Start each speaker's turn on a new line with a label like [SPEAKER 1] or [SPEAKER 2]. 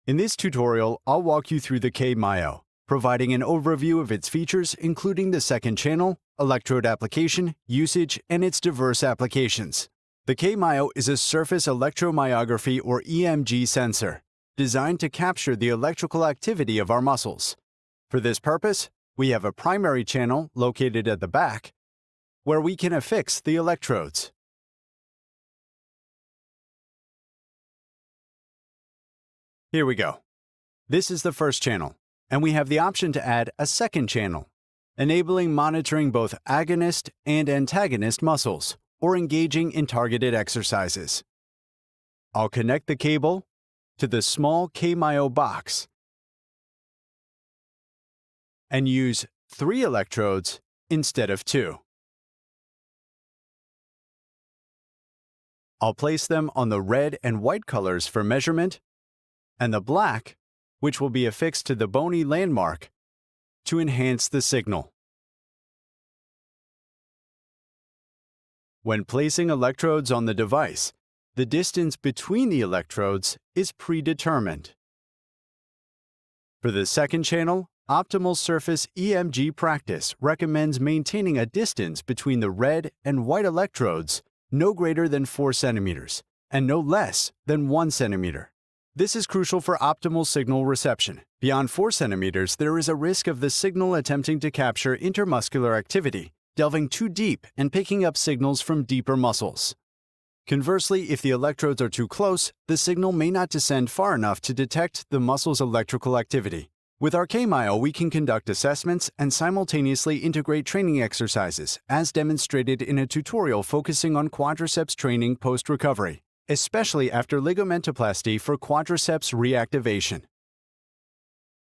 [SPEAKER 1] In this tutorial, I'll walk you through the K-Myo, providing an overview of its features including the second channel, electrode application, usage, and its diverse applications. The K-Myo is a surface electromyography or EMG sensor, designed to capture the electrical activity of our muscles. For this purpose, we have a primary channel located at the back, where we can affix the electrodes. Here we go. This is the first channel, and we have the option to add a second channel, enabling monitoring both agonist and antagonist muscles, or engaging in targeted exercises. I'll connect the cable to the small K-Myo box and use 3 electrodes instead of 2. I'll place them on the red and white colors for measurement, and the black, which will be affixed to the bony landmark, to enhance the signal. When placing electrodes on the device, the distance between the electrodes is predetermined. For the second channel, Optimal Surface EMG Practice recommends maintaining a distance between the red and white electrodes no greater than 4 centimeters and no less than 1 centimeter. This is crucial for optimal signal reception. Beyond 4 centimeters, there is a risk of the signal attempting to capture intermuscular activity, delving too deep and picking up signals from deeper muscles. Conversely, if the electrodes are too close, the signal may not descend far enough to detect the muscle's electrical activity. With our K-Myo, we can conduct assessments and simultaneously integrate training exercises, as demonstrated in a tutorial focusing on quadriceps training post-recovery, especially after ligamentoplasty for quadriceps reactivation.